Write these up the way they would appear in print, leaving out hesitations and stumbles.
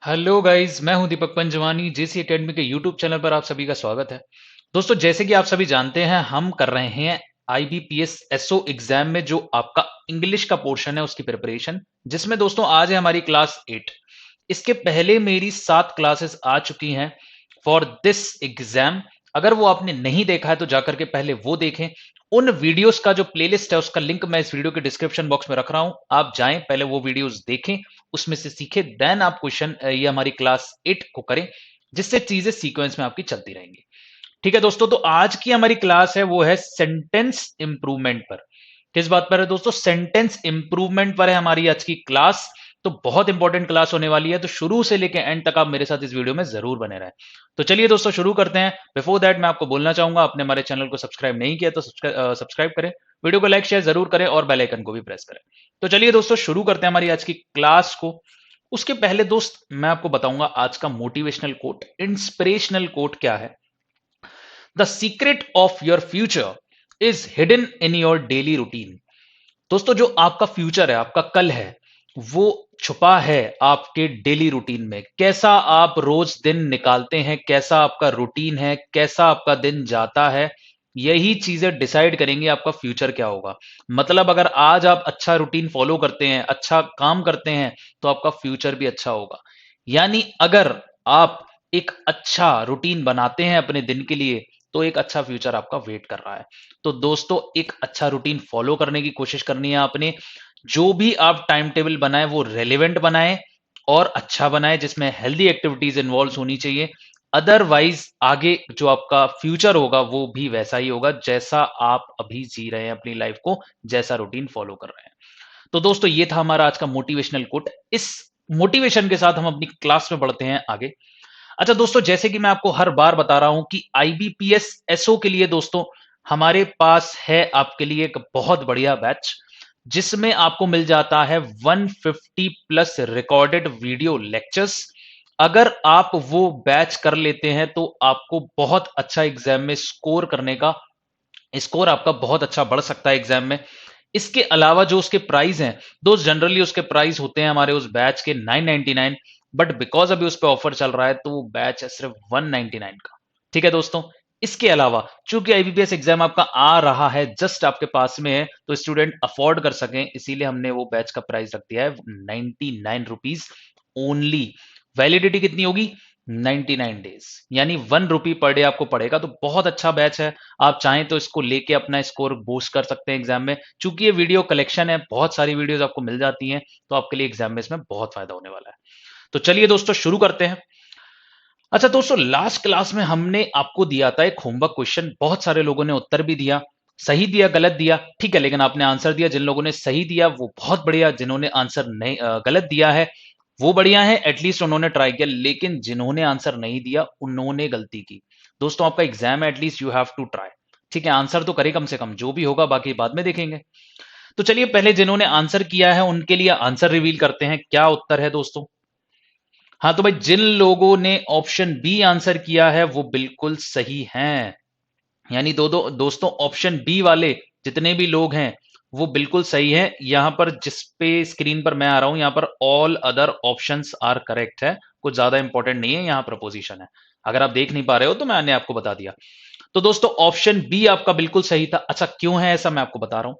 Hello guys, मैं हूं दीपक पंजवानी। जेसी academy के यूट्यूब चैनल पर आप सभी का स्वागत है। दोस्तों, जैसे कि आप सभी जानते हैं, हम कर रहे हैं आईबीपीएस एसओ एग्जाम में जो आपका इंग्लिश का पोर्शन है उसकी प्रिपरेशन, जिसमें दोस्तों आज है हमारी क्लास 8। इसके पहले मेरी 7 क्लासेस आ चुकी हैं फॉर दिस एग्जाम। अगर वो आपने नहीं देखा है तो जाकर के पहले वो देखें। उन वीडियोस का जो प्लेलिस्ट है उसका लिंक मैं इस वीडियो के डिस्क्रिप्शन बॉक्स में रख रहा हूं, आप जाएं, पहले वो वीडियोस देखें, उसमें से सीखे, देन आप क्वेश्चन ये हमारी क्लास 8 को करें, जिससे चीजें सीक्वेंस में आपकी चलती रहेंगी। ठीक है दोस्तों, तो आज की हमारी क्लास है वो है सेंटेंस इंप्रूवमेंट पर। किस बात पर है दोस्तों? सेंटेंस इंप्रूवमेंट पर है हमारी आज की क्लास। तो बहुत इंपॉर्टेंट क्लास होने वाली है, तो शुरू से लेकर एंड तक आप मेरे साथ इस वीडियो में जरूर बने रहें। तो चलिए दोस्तों शुरू करते हैं। बिफोर दैट मैं आपको बोलना चाहूंगा, आपने हमारे चैनल को सब्सक्राइब नहीं किया तो सब्सक्राइब करें, वीडियो को लाइक शेयर जरूर करें और बेल आइकन को भी प्रेस करें। तो चलिए दोस्तों शुरू करते हैं हमारी आज की क्लास को। उसके पहले दोस्त मैं आपको बताऊंगा आज का मोटिवेशनल कोट, इंस्पिरेशनल कोट क्या है। The secret of your future is hidden in your daily routine. दोस्तों, जो आपका फ्यूचर है, आपका कल है, वो छुपा है आपके डेली रूटीन में। कैसा आप रोज दिन निकालते हैं, कैसा आपका रूटीन है, कैसा आपका दिन जाता है, यही चीजें डिसाइड करेंगी आपका फ्यूचर क्या होगा। मतलब अगर आज आप अच्छा रूटीन फॉलो करते हैं, अच्छा काम करते हैं, तो आपका फ्यूचर भी अच्छा होगा। यानी अगर आप एक अच्छा रूटीन बनाते हैं अपने दिन के लिए, तो एक अच्छा फ्यूचर आपका वेट कर रहा है। तो दोस्तों, एक अच्छा रूटीन फॉलो करने की कोशिश करनी है आपने। जो भी आप टाइम टेबल बनाए वो रेलेवेंट बनाए और अच्छा बनाए, जिसमें हेल्दी एक्टिविटीज इन्वॉल्व होनी चाहिए। अदरवाइज आगे जो आपका फ्यूचर होगा वो भी वैसा ही होगा जैसा आप अभी जी रहे हैं अपनी लाइफ को, जैसा रूटीन फॉलो कर रहे हैं। तो दोस्तों, ये था हमारा आज का मोटिवेशनल कोट। इस मोटिवेशन के साथ हम अपनी क्लास में बढ़ते हैं आगे। अच्छा दोस्तों, जैसे कि मैं आपको हर बार बता रहा हूं कि आईबीपीएस एसओ के लिए दोस्तों हमारे पास है आपके लिए एक बहुत बढ़िया बैच, जिसमें आपको मिल जाता है 150 प्लस रिकॉर्डेड वीडियो लेक्चर्स। अगर आप वो बैच कर लेते हैं तो आपको बहुत अच्छा एग्जाम में स्कोर करने का, स्कोर आपका बहुत अच्छा बढ़ सकता है एग्जाम में। इसके अलावा जो उसके प्राइस हैं दोस्त, जनरली उसके प्राइस होते हैं हमारे उस बैच के 999, बट बिकॉज अभी उस पर ऑफर चल रहा है तो वो बैच है सिर्फ 199 का। ठीक है दोस्तों, इसके अलावा चूंकि आईबीपीएस एग्जाम आपका आ रहा है, जस्ट आपके पास में है, तो स्टूडेंट अफोर्ड कर सकें, इसीलिए हमने वो बैच का प्राइस रख दिया है 99 रुपीज ओनली। वैलिडिटी कितनी होगी? 99 डेज, यानी 1 रुपी पर डे आपको पड़ेगा। तो बहुत अच्छा बैच है, आप चाहें तो इसको लेके अपना स्कोर बूस्ट कर सकते हैं एग्जाम में। चूंकि ये वीडियो कलेक्शन है, बहुत सारी वीडियोस आपको मिल जाती हैं, तो आपके लिए एग्जाम में इसमें बहुत फायदा होने वाला है। तो चलिए दोस्तों शुरू करते हैं। अच्छा दोस्तों, लास्ट क्लास में हमने आपको दिया था एक होमवर्क क्वेश्चन। बहुत सारे लोगों ने उत्तर भी दिया, सही दिया गलत दिया, ठीक है, लेकिन आपने आंसर दिया। जिन लोगों ने सही दिया वो बहुत बढ़िया, जिन्होंने आंसर नहीं गलत दिया है वो बढ़िया है, एटलीस्ट उन्होंने ट्राई किया। लेकिन जिन्होंने आंसर नहीं दिया उन्होंने गलती की। दोस्तों, आपका एग्जाम है, at least you have to try. ठीक है, आंसर तो करें कम से कम, जो भी होगा बाकी बाद में देखेंगे। तो चलिए पहले जिन्होंने आंसर किया है उनके लिए आंसर रिवील करते हैं, क्या उत्तर है दोस्तों। हाँ तो भाई, जिन लोगों ने ऑप्शन बी आंसर किया है वो बिल्कुल सही हैं। यानी दो दो दोस्तों, ऑप्शन बी वाले जितने भी लोग हैं वो बिल्कुल सही है। यहां पर जिस पे स्क्रीन पर मैं आ रहा हूं, यहां पर all other options are correct है, कुछ ज्यादा इंपॉर्टेंट नहीं है, यहां प्रपोजिशन है। अगर आप देख नहीं पा रहे हो तो मैंने आपको बता दिया। तो दोस्तों, ऑप्शन बी आपका बिल्कुल सही था। अच्छा, क्यों है ऐसा मैं आपको बता रहा हूं।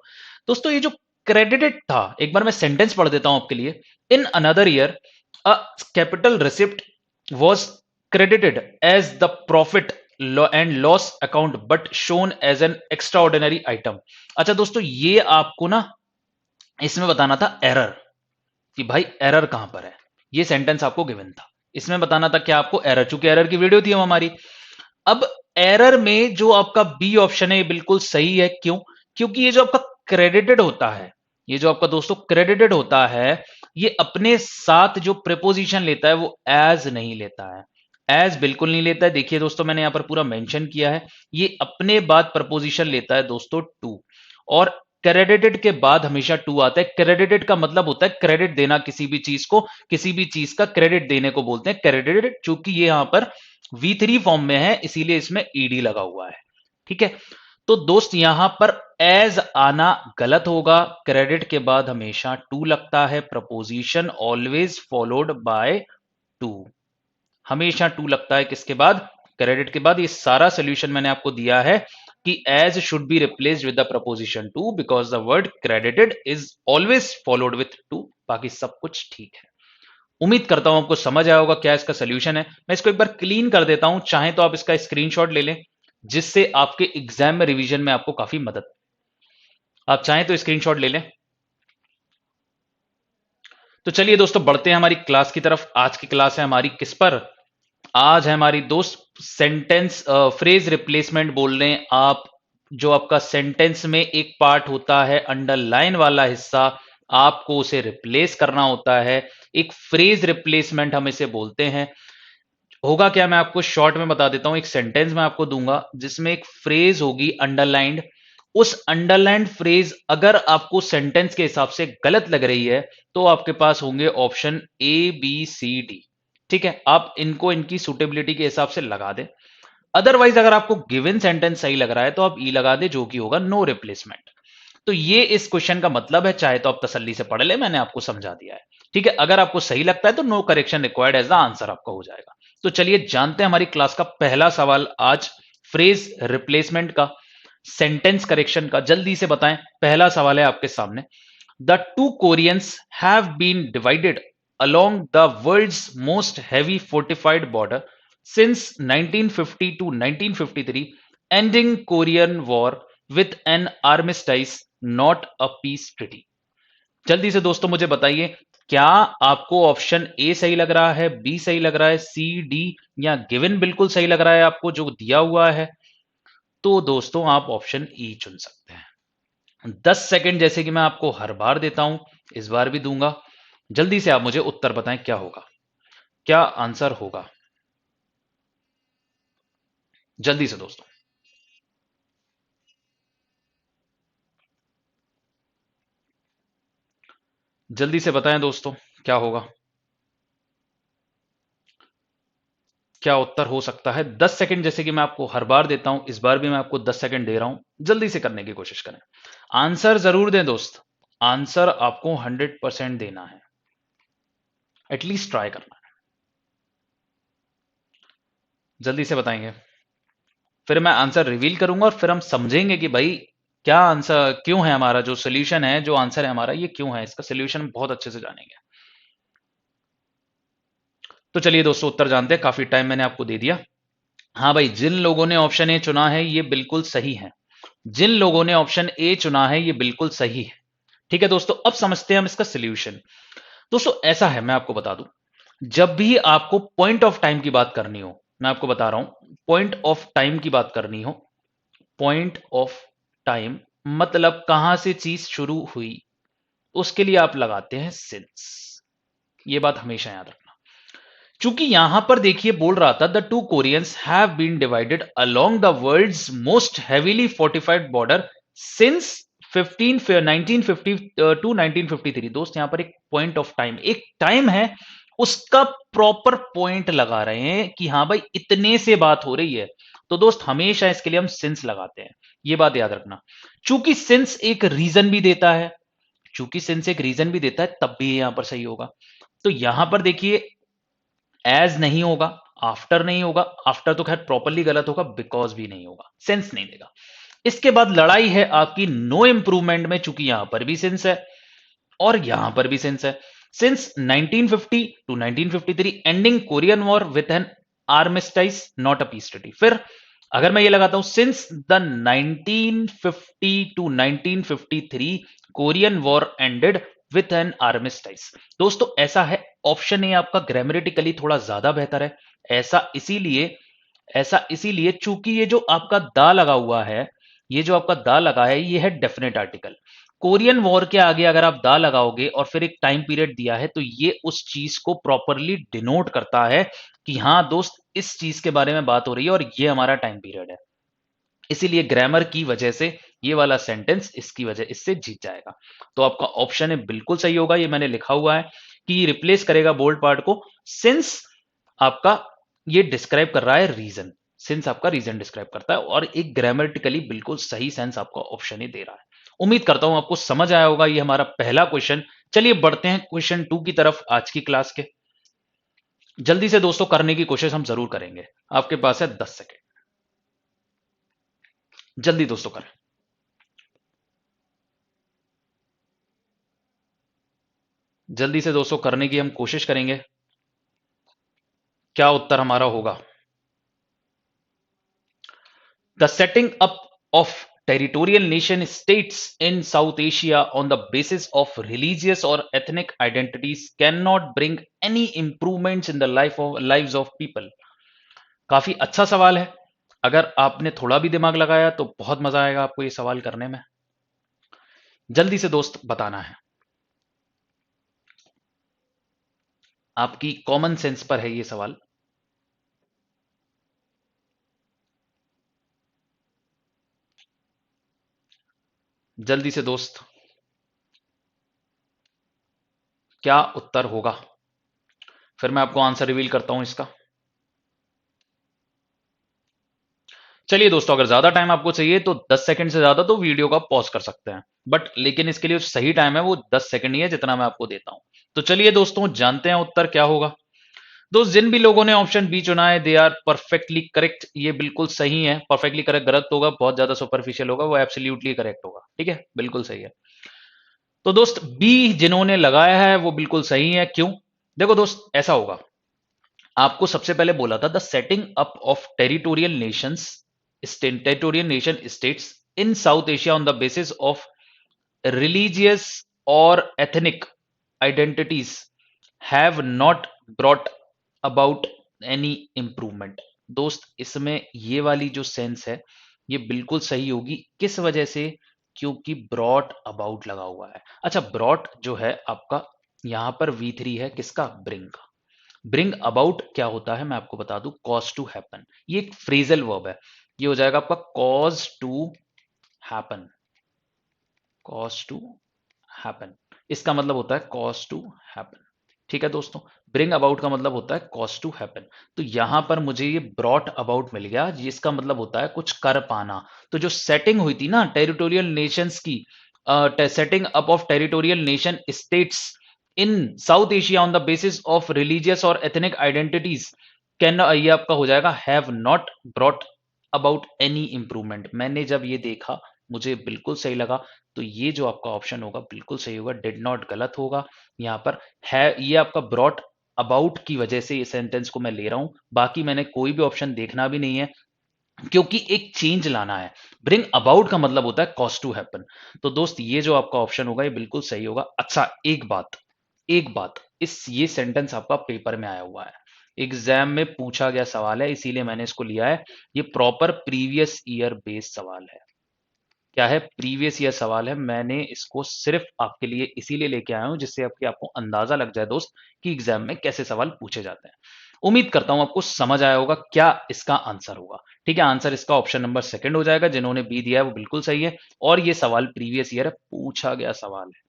दोस्तों, ये जो क्रेडिटेड था, एक बार मैं सेंटेंस पढ़ देता हूं आपके लिए। In another year a capital receipt was credited as the profit and loss account but shown as an extraordinary item। अच्छा दोस्तों, ये आपको ना इसमें बताना था एरर, कि भाई एरर कहां पर है। ये सेंटेंस आपको गिवन था, इसमें बताना था क्या आपको, एरर। चूंकि एरर की वीडियो थी हमारी। अब एरर में जो आपका बी ऑप्शन है ये बिल्कुल सही है। क्यों? क्योंकि ये जो आपका क्रेडिटेड होता है, ये जो आपका दोस्तों क्रेडिटेड होता है, ये अपने साथ जो प्रेपोजिशन लेता है वो एज नहीं लेता है। एज बिल्कुल नहीं लेता है। देखिए दोस्तों, मैंने यहां पर पूरा मेंशन किया है, ये अपने बाद प्रपोजिशन लेता है दोस्तों टू। और क्रेडिटेड के बाद हमेशा टू आता है। क्रेडिटेड का मतलब होता है क्रेडिट देना किसी भी चीज को, किसी भी चीज का क्रेडिट देने को बोलते हैं क्रेडिटेड। चूंकि ये यहां पर V3 फॉर्म में है इसीलिए इसमें ईडी लगा हुआ है। ठीक है, तो दोस्त यहां पर एज आना गलत होगा। क्रेडिट के बाद हमेशा टू लगता है, preposition always followed by two, हमेशा टू लगता है किसके बाद, क्रेडिट के बाद। ये सारा सोल्यूशन मैंने आपको दिया है कि as should be replaced with the preposition to because the word credited is always followed with to. बाकी सब कुछ ठीक है। उम्मीद करता हूं आपको समझ आया होगा क्या इसका सोल्यूशन है। मैं इसको एक बार क्लीन कर देता हूं, चाहे तो आप इसका स्क्रीनशॉट ले लें जिससे आपके एग्जाम में रिवीजन में आपको काफी मदद, आप चाहें तो स्क्रीनशॉट ले लें। तो चलिए दोस्तों बढ़ते हैं हमारी क्लास की तरफ। आज की क्लास है हमारी किस पर, आज है हमारी दोस्त सेंटेंस फ्रेज रिप्लेसमेंट बोल रहे हैं आप। जो आपका सेंटेंस में एक पार्ट होता है अंडरलाइन वाला हिस्सा, आपको उसे रिप्लेस करना होता है। एक फ्रेज रिप्लेसमेंट हम इसे बोलते हैं। होगा क्या, मैं आपको शॉर्ट में बता देता हूं। एक सेंटेंस मैं आपको दूंगा जिसमें एक फ्रेज होगी अंडरलाइंड। उस अंडरलाइंड फ्रेज अगर आपको सेंटेंस के हिसाब से गलत लग रही है तो आपके पास होंगे option A B C D. ठीक है, आप इनको इनकी सुटेबिलिटी के हिसाब से लगा दें। अदरवाइज अगर आपको गिवन सेंटेंस सही लग रहा है तो आप ई लगा दें, जो कि होगा नो रिप्लेसमेंट। तो ये इस क्वेश्चन का मतलब है, चाहे तो आप तसल्ली से पढ़ ले, मैंने आपको समझा दिया है। ठीक है, अगर आपको सही लगता है तो no correction required as the answer आपका हो जाएगा। तो चलिए जानते हैं हमारी क्लास का पहला सवाल आज फ्रेज रिप्लेसमेंट का, सेंटेंस करेक्शन का। जल्दी से बताएं, पहला सवाल है आपके सामने। The two Koreans have been divided along the world's most heavy fortified border since 1950 to 1953, ending Korean War with an armistice, not a peace treaty। जल्दी से दोस्तों मुझे बताइए, क्या आपको ऑप्शन ए सही लग रहा है, बी सही लग रहा है, सी डी या गिवन बिल्कुल सही लग रहा है आपको जो दिया हुआ है? तो दोस्तों आप ऑप्शन ई चुन सकते हैं। 10 सेकंड जैसे कि मैं आपको हर बार देता हूं, इस बार भी दूंगा। जल्दी से आप मुझे उत्तर बताएं, क्या होगा, क्या आंसर होगा? जल्दी से दोस्तों, जल्दी से बताएं दोस्तों, क्या होगा, क्या उत्तर हो सकता है? 10 सेकंड जैसे कि मैं आपको हर बार देता हूं, इस बार भी मैं आपको 10 सेकंड दे रहा हूं। जल्दी से करने की कोशिश करें, आंसर जरूर दें दोस्त। आंसर आपको 100% देना है, एटलीस्ट ट्राई करना है। जल्दी से बताएंगे, फिर मैं आंसर रिवील करूंगा और फिर हम समझेंगे कि भाई क्या आंसर क्यों है, हमारा जो सोल्यूशन है, जो आंसर है हमारा, ये क्यों है। इसका सोल्यूशन बहुत अच्छे से जानेंगे। तो चलिए दोस्तों उत्तर जानते हैं, काफी टाइम मैंने आपको दे दिया। हाँ भाई, जिन लोगों ने ऑप्शन ए चुना है ये बिल्कुल सही है। जिन लोगों ने ऑप्शन ए चुना है ये बिल्कुल सही है। ठीक है दोस्तों, अब समझते हैं हम इसका सोल्यूशन। दोस्तों ऐसा है, मैं आपको बता दूं, जब भी आपको पॉइंट ऑफ टाइम की बात करनी हो, मैं आपको बता रहा हूं, पॉइंट ऑफ टाइम की बात करनी हो, पॉइंट ऑफ टाइम मतलब कहां से चीज शुरू हुई, उसके लिए आप लगाते हैं सिंस। ये बात हमेशा याद रखना। चूंकि यहां पर देखिए बोल रहा था the two Koreans have been divided along the world's most heavily fortified border since 1950 to 1953। दोस्त यहां पर एक पॉइंट ऑफ टाइम, एक टाइम है, उसका प्रॉपर पॉइंट लगा रहे हैं कि हाँ भाई इतने से बात हो रही है। तो दोस्त हमेशा इसके लिए हम सिंस लगाते हैं, ये बात याद रखना। चूंकि सिंस एक रीजन भी देता है, चूंकि सिंस एक रीजन भी देता है, तब भी यहां पर सही होगा। तो यहां पर देखिए एज नहीं होगा, आफ्टर नहीं होगा, आफ्टर तो खैर प्रॉपरली गलत होगा, बिकॉज भी नहीं होगा, सेंस नहीं देगा। इसके बाद लड़ाई है आपकी नो इंप्रूवमेंट में, चूंकि यहां पर भी सेंस है और यहां पर भी सेंस है। Since 1950 to 1953 ending Korean war with an armistice not a peace treaty. फिर अगर मैं ये लगाता हूं since the 1950 to 1953 Korean war ended with an armistice. दोस्तों ऐसा है, ऑप्शन ए आपका ग्रामेटिकली थोड़ा ज्यादा बेहतर है। ऐसा इसीलिए चूंकि ये जो आपका दा लगा हुआ है, ये जो आपका दा लगा है ये है डेफिनेट आर्टिकल। कोरियन वॉर के आगे अगर आप दा लगाओगे और फिर एक टाइम पीरियड दिया है तो ये उस चीज को प्रॉपरली डिनोट करता है कि हाँ दोस्त इस चीज के बारे में बात हो रही है और ये हमारा टाइम पीरियड है। इसीलिए ग्रामर की वजह से ये वाला सेंटेंस इसकी वजह इससे जीत जाएगा। तो आपका ऑप्शन है बिल्कुल सही होगा, ये मैंने लिखा हुआ है कि रिप्लेस करेगा बोल्ड पार्ट को सिंस। आपका ये डिस्क्राइब कर रहा है रीजन, सिंस आपका रीजन डिस्क्राइब करता है और एक ग्रामेटिकली बिल्कुल सही सेंस आपका ऑप्शन ही दे रहा है। उम्मीद करता हूं आपको समझ आया होगा, ये हमारा पहला क्वेश्चन। चलिए बढ़ते हैं क्वेश्चन 2 की तरफ आज की क्लास के। जल्दी से दोस्तों करने की कोशिश हम जरूर करेंगे। आपके पास है 10 सेकेंड। जल्दी दोस्तों करें। जल्दी से दोस्तों करने की हम कोशिश करेंगे। क्या उत्तर हमारा होगा? The setting up of territorial nation states in South Asia on the basis of religious or ethnic identities cannot bring any improvements in the lives of people. काफी अच्छा सवाल है। अगर आपने थोड़ा भी दिमाग लगाया तो बहुत मजा आएगा आपको ये सवाल करने में। जल्दी से दोस्त बताना है। आपकी कॉमन सेंस पर है ये सवाल। जल्दी से दोस्त, क्या उत्तर होगा? फिर मैं आपको आंसर रिवील करता हूं इसका। चलिए दोस्तों, अगर ज्यादा टाइम आपको चाहिए तो 10 सेकंड से ज्यादा तो वीडियो का पॉज कर सकते हैं, बट लेकिन इसके लिए सही टाइम है वो 10 सेकंड ही है जितना मैं आपको देता हूं। तो चलिए दोस्तों, जानते हैं उत्तर क्या होगा। दोस्त, जिन भी लोगों ने ऑप्शन बी चुना है दे आर परफेक्टली करेक्ट। ये बिल्कुल सही है। परफेक्टली करेक्ट गलत होगा, बहुत ज्यादा सुपरफिशियल होगा, वो एब्सोल्युटली करेक्ट होगा। ठीक है, बिल्कुल सही है। तो दोस्त, बी जिन्होंने लगाया है वो बिल्कुल सही है। क्यों? देखो दोस्त, ऐसा होगा। आपको सबसे पहले बोला था the setting up of territorial Nations, territorial nation states in south Asia on the basis of religious or ethnic identities have not brought about any improvement। दोस्त, इसमें ये वाली जो सेंस है ये बिल्कुल सही होगी। किस वजह से? क्योंकि ब्रॉट अबाउट लगा हुआ है। अच्छा, ब्रॉट जो है आपका यहां पर V3 है किसका? ब्रिंग। ब्रिंग अबाउट क्या होता है मैं आपको बता दूं, कॉज टू हैपन। ये एक फ्रेजल वर्ब है। ये हो जाएगा आपका cause to happen. Cause to happen, इसका मतलब होता है कॉज टू हैपन। ठीक है दोस्तों, ब्रिंग अबाउट का मतलब होता है कॉज टू हैपन। तो यहां पर मुझे ये ब्रॉट अबाउट मिल गया जिसका मतलब होता है कुछ कर पाना। तो जो सेटिंग हुई थी ना टेरिटोरियल नेशंस की, setting up of territorial nation states in south Asia on the basis of religious और एथनिक आइडेंटिटीज, कैन, ये आपका हो जाएगा have not brought about any improvement. मैंने जब ये देखा मुझे बिल्कुल सही लगा। तो ये जो आपका ऑप्शन होगा बिल्कुल सही होगा, डिड नॉट गलत होगा। यहाँ पर है, ये आपका ब्रॉट अबाउट की वजह से इस सेंटेंस को मैं ले रहा हूं। बाकी मैंने कोई भी ऑप्शन देखना भी नहीं है, क्योंकि एक चेंज लाना है। ब्रिंग अबाउट का मतलब होता है कॉज टू हैपन। तो दोस्त, ये जो आपका ऑप्शन होगा ये बिल्कुल सही होगा। अच्छा, एक बात, इस ये सेंटेंस आपका पेपर में आया हुआ है, एग्जाम में पूछा गया सवाल है, इसीलिए मैंने इसको लिया है। ये प्रॉपर प्रीवियस ईयर बेस्ड सवाल है। क्या है? प्रीवियस ईयर सवाल है। मैंने इसको सिर्फ आपके लिए इसीलिए लेके आया हूं जिससे आपको अंदाजा लग जाए दोस्त कि एग्जाम में कैसे सवाल पूछे जाते हैं। उम्मीद करता हूं आपको समझ आया होगा क्या इसका आंसर होगा। ठीक है, आंसर इसका ऑप्शन नंबर सेकंड हो जाएगा। जिन्होंने बी दिया है वो बिल्कुल सही है, और ये सवाल प्रीवियस ईयर पूछा गया सवाल है।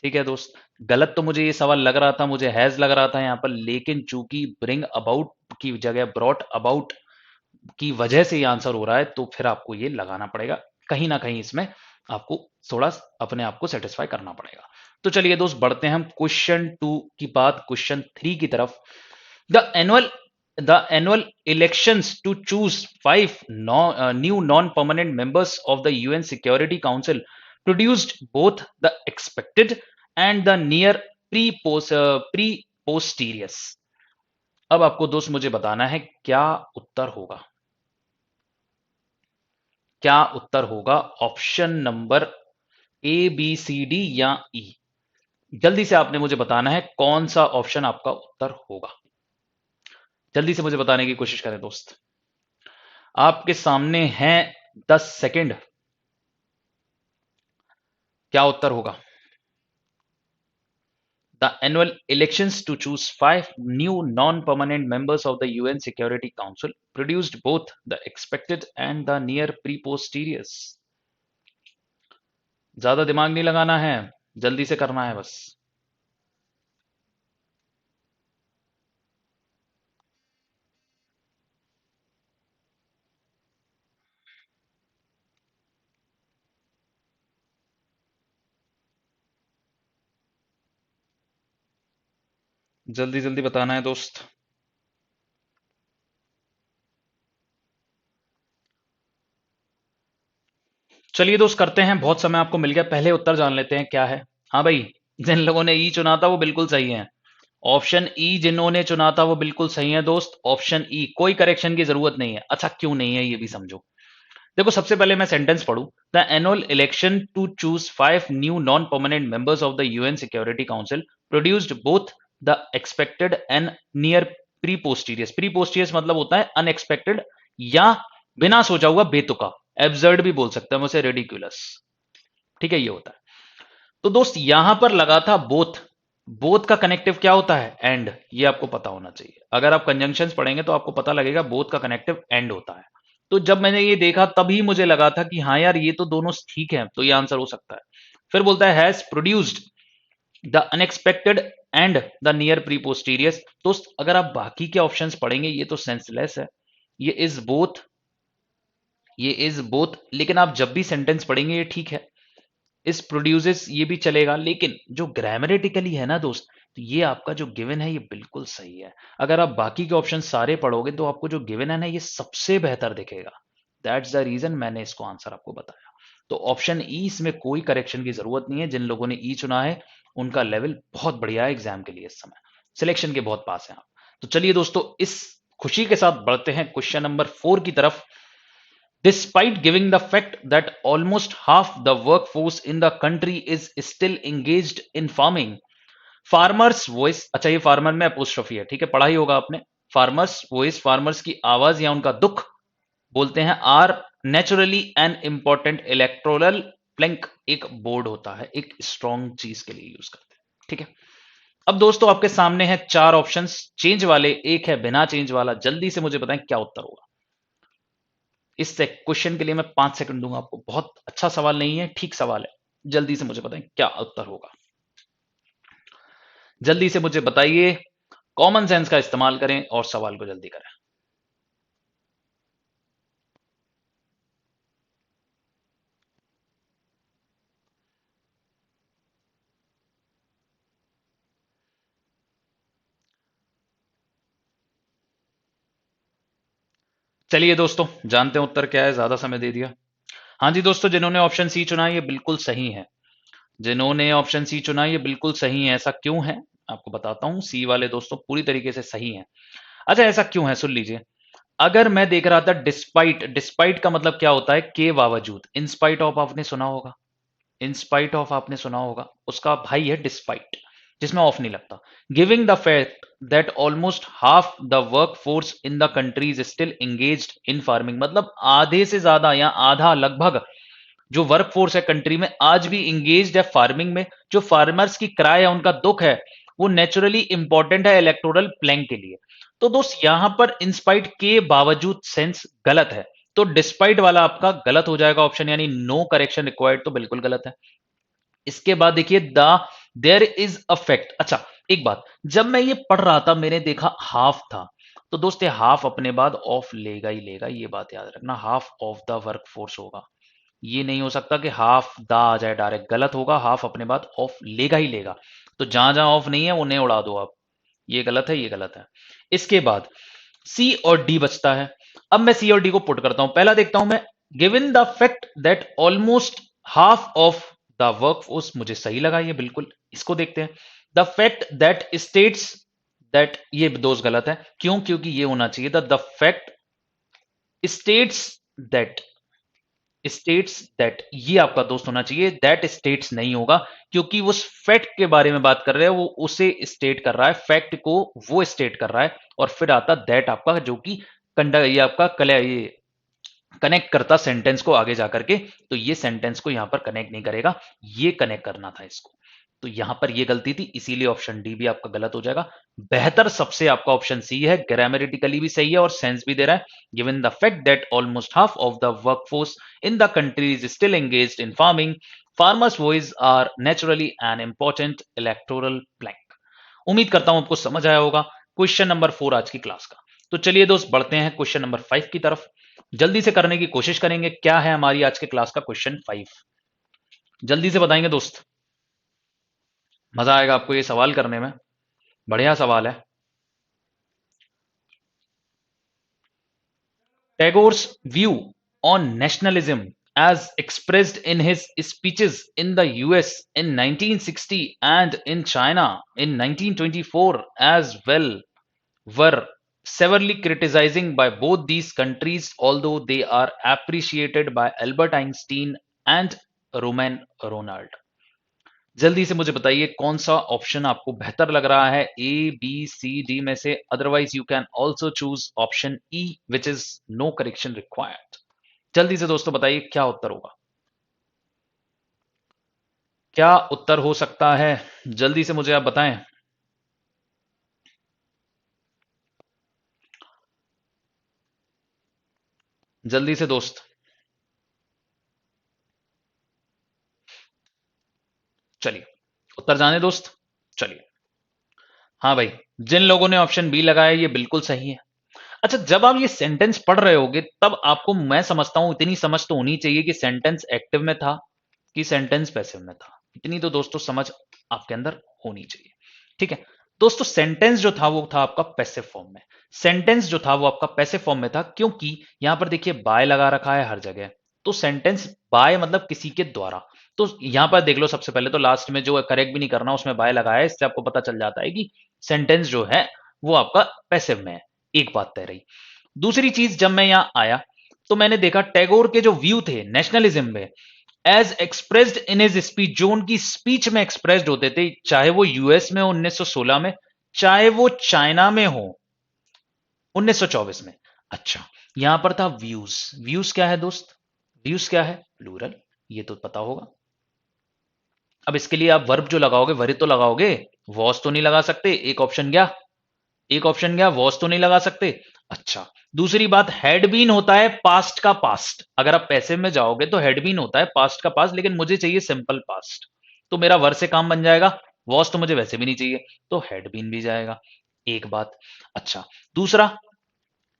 ठीक है दोस्त, गलत तो मुझे ये सवाल लग रहा था, मुझे हैज लग रहा था यहाँ पर, लेकिन चूंकि ब्रिंग अबाउट की जगह ब्रॉट अबाउट की वजह से ये आंसर हो रहा है, तो फिर आपको ये लगाना पड़ेगा। कहीं ना कहीं इसमें आपको थोड़ा अपने आप को सेटिस्फाई करना पड़ेगा। तो चलिए दोस्त, बढ़ते हैं हम क्वेश्चन 2 की बात क्वेश्चन 3 की तरफ। The annual the annual elections to choose 5 new non-permanent members of the UN Security Council produced both the expected and the near pre-posteriors। अब आपको दोस्त मुझे बताना है क्या उत्तर होगा। क्या उत्तर होगा? Option number A, B, C, D या ई। जल्दी से आपने मुझे बताना है कौन सा ऑप्शन आपका उत्तर होगा। जल्दी से मुझे बताने की कोशिश करें दोस्त। आपके सामने हैं 10 सेकंड। क्या उत्तर होगा? The annual elections to choose 5 new non-permanent members of the UN Security Council produced both the expected and the near pre-posteriors। ज्यादा दिमाग नहीं लगाना है, जल्दी से करना है बस। जल्दी जल्दी बताना है दोस्त। चलिए दोस्त करते हैं, बहुत समय आपको मिल गया, पहले उत्तर जान लेते हैं क्या है। हाँ भाई, जिन लोगों ने ई चुना था वो बिल्कुल सही है। ऑप्शन ई जिन्होंने चुना था वो बिल्कुल सही है दोस्त, ऑप्शन ई, कोई करेक्शन की जरूरत नहीं है। अच्छा क्यों नहीं है ये भी समझो। देखो सबसे पहले मैं सेंटेंस पढ़ूं। The annual election to choose 5 new non permanent members of the UN security council produced both the expected and near preposterous. Preposterous मतलब होता है अनएक्सपेक्टेड या बिना सोचा हुआ, बेतुका, एब्सर्ड भी बोल सकते हैं उसे, रेडिकुलस। ठीक है, ये होता है। तो दोस्त यहां पर लगा था बोथ। बोथ का कनेक्टिव क्या होता है? एंड। ये आपको पता होना चाहिए, अगर आप कंजंक्शंस पढ़ेंगे तो आपको पता लगेगा बोथ का कनेक्टिव एंड होता है। तो जब मैंने ये देखा तभी मुझे लगा था कि हाँ यार ये तो दोनों ठीक है, तो ये आंसर हो सकता है। फिर बोलता है has produced the unexpected and the near preposterous. दोस्त अगर आप बाकी के ऑप्शंस पढ़ेंगे ये तो सेंसलेस है, ये इज बोथ, ये इज बोथ, लेकिन आप जब भी सेंटेंस पढ़ेंगे ये ठीक है। इस प्रोड्यूसेस ये भी चलेगा, लेकिन जो ग्रामेटिकली है ना दोस्त, तो ये आपका जो गिवन है ये बिल्कुल सही है। अगर आप बाकी के ऑप्शन सारे पढ़ोगे तो आपको जो गिवन है ना ये सबसे बेहतर दिखेगा। दैट्स द रीजन मैंने इसको आंसर आपको बताया। तो ऑप्शन ई, इसमें कोई करेक्शन की जरूरत नहीं है। जिन लोगों ने ई चुना है उनका लेवल बहुत बढ़िया है एग्जाम के लिए, इस समय सिलेक्शन के बहुत पास है आप। तो चलिए दोस्तों, इस खुशी के साथ बढ़ते हैं क्वेश्चन नंबर 4 की तरफ। Despite giving the fact that almost half the workforce in the country is still engaged in farming, farmers voice, अच्छा ये फार्मर में अपोस्ट्रोफी है, ठीक है, पढ़ा ही होगा आपने। फार्मर्स वॉइस, फार्मर्स की आवाज या उनका दुख बोलते हैं are naturally an important electoral plank. एक बोर्ड होता है, एक स्ट्रॉन्ग चीज के लिए यूज करते हैं, ठीक है। अब दोस्तों आपके सामने है 4 ऑप्शंस, चेंज वाले, एक है बिना चेंज वाला। जल्दी से मुझे बताएं क्या उत्तर होगा। इस क्वेश्चन के लिए मैं 5 सेकंड दूंगा आपको। बहुत अच्छा सवाल नहीं है, ठीक सवाल है। जल्दी से मुझे बताएं क्या उत्तर होगा। जल्दी से मुझे बताइए, कॉमन सेंस का इस्तेमाल करें और सवाल को जल्दी करें। चलिए दोस्तों जानते हैं उत्तर क्या है, ज्यादा समय दे दिया। हाँ जी दोस्तों, जिन्होंने ऑप्शन सी चुना है ये बिल्कुल सही है। जिन्होंने ऑप्शन सी चुना है ये बिल्कुल सही है। ऐसा क्यों है आपको बताता हूं। सी वाले दोस्तों पूरी तरीके से सही है। अच्छा ऐसा क्यों है सुन लीजिए। अगर मैं देख रहा था डिस्पाइट, डिस्पाइट का मतलब क्या होता है? के बावजूद। इंस्पाइट ऑफ आपने सुना होगा, इंस्पाइट ऑफ आपने सुना होगा, उसका भाई है डिस्पाइट, जिसमें ऑफ नहीं लगता। Giving the fact that almost half the work force in the country is still engaged in farming, मतलब आधे से ज्यादा या आधा लगभग जो वर्क फोर्स है कंट्री में आज भी इंगेज्ड है फार्मिंग में। जो फार्मर्स की क्राई है, उनका दुख है, वो नेचुरली इंपॉर्टेंट है इलेक्टोरल प्लैंक के लिए। तो दोस्त यहां पर इंस्पाइट के बावजूद सेंस गलत है, तो डिस्पाइट वाला आपका गलत हो जाएगा ऑप्शन, यानी नो करेक्शन रिक्वायर्ड, तो बिल्कुल गलत है। इसके बाद देखिए the there is a fact. अच्छा एक बात, जब मैं ये पढ़ रहा था मैंने देखा हाफ था, तो दोस्त ये हाफ अपने बाद ऑफ लेगा ही लेगा, ये बात याद रखना। Half of the work force होगा, ये नहीं हो सकता कि हाफ द आ जाए डायरेक्ट, गलत होगा। हाफ अपने बाद ऑफ लेगा ही लेगा, तो जहां जहां ऑफ नहीं है उन्हें उड़ा दो आप। ये गलत है, ये गलत है। इसके बाद सी और डी बचता है। अब मैं सी और डी को पुट करता हूं। पहला देखता हूं मैं, given the fact that almost half of the workforce, मुझे सही लगा ये बिल्कुल। इसको देखते हैं, the fact that states that, ये दोस्त गलत है। क्यों? क्योंकि ये होना चाहिए the fact states that, states that, ये आपका दोस्त होना चाहिए। दैट स्टेट्स नहीं होगा, क्योंकि वो उस फैक्ट के बारे में बात कर रहे हैं, वो उसे स्टेट कर रहा है, फैक्ट को वो स्टेट कर रहा है। और फिर आता दैट आपका, जो कि ये आपका ये कनेक्ट करता सेंटेंस को आगे जाकर के, तो ये सेंटेंस को यहां पर कनेक्ट नहीं करेगा, ये कनेक्ट करना था इसको। तो यहां पर ये गलती थी, इसीलिए ऑप्शन डी भी आपका गलत हो जाएगा। बेहतर सबसे आपका ऑप्शन सी है, ग्रामेटिकली भी सही है और सेंस भी दे रहा है। Given the fact that almost half of the workforce in the country is still engaged in farming, farmers' voice are naturally an important electoral plank। उम्मीद करता हूं आपको समझ आया होगा क्वेश्चन नंबर 4 आज की क्लास का। तो चलिए दोस्त बढ़ते हैं क्वेश्चन नंबर 5 की तरफ। जल्दी से करने की कोशिश करेंगे। क्या है हमारी आज के क्लास का क्वेश्चन 5? जल्दी से बताएंगे दोस्त, मजा आएगा आपको ये सवाल करने में, बढ़िया सवाल है। Tagore's view on nationalism as expressed in his speeches in the US in 1960 and in China in 1924 as well, were severely criticizing by both these countries, although they are appreciated by Albert Einstein and Roman Ronald. जल्दी से मुझे बताइए कौन सा option आपको बेहतर लग रहा है, ए बी सी डी में से, otherwise you can also choose option E which is no correction required. जल्दी से दोस्तों बताइए क्या उत्तर होगा, क्या उत्तर हो सकता है, जल्दी से मुझे आप बताएं। जल्दी से दोस्त, चलिए उत्तर जाने दोस्त। चलिए, हाँ भाई, जिन लोगों ने ऑप्शन बी लगाया ये बिल्कुल सही है। अच्छा, जब आप ये सेंटेंस पढ़ रहे होगे तब आपको, मैं समझता हूं इतनी समझ तो होनी चाहिए कि सेंटेंस एक्टिव में था कि सेंटेंस पैसिव में था, इतनी तो दोस्तों समझ आपके अंदर होनी चाहिए। ठीक है दोस्तों, सेंटेंस जो था वो था आपका पैसिव फॉर्म में। सेंटेंस जो था वो आपका पैसिव फॉर्म में था क्योंकि यहां पर देखिए बाय लगा रखा है हर जगह, तो सेंटेंस बाय मतलब किसी के द्वारा। तो यहां पर देख लो, सबसे पहले तो लास्ट में जो करेक्ट भी नहीं करना उसमें बाय लगाया है, इससे आपको पता चल जाता है कि सेंटेंस जो है वो आपका पैसिव में है। एक बात तय रही। दूसरी चीज, जब मैं यहां आया तो मैंने देखा टैगोर के जो व्यू थे नेशनलिज्म में, as expressed in his speech, जो उनकी स्पीच में एक्सप्रेस्ड होते थे, चाहे वो यूएस में हो 1916 में, चाहे वो चाइना में हो 1924 में। अच्छा, यहां पर था व्यूज। व्यूज क्या है दोस्त, व्यूज क्या है, प्लूरल, ये तो पता होगा। अब इसके लिए आप वर्ब जो लगाओगे वरित तो लगाओगे, वॉस तो नहीं लगा सकते, एक ऑप्शन गया, एक ऑप्शन गया, वॉस तो नहीं लगा सकते। अच्छा, दूसरी बात, हैड बीन होता है पास्ट का पास्ट, अगर आप पैसिव में जाओगे तो हैड बीन होता है पास्ट का पास्ट, लेकिन मुझे चाहिए सिंपल पास्ट, तो मेरा वर से काम बन जाएगा, वॉस तो मुझे वैसे भी नहीं चाहिए, तो हैड बीन भी जाएगा। एक बात। अच्छा, दूसरा,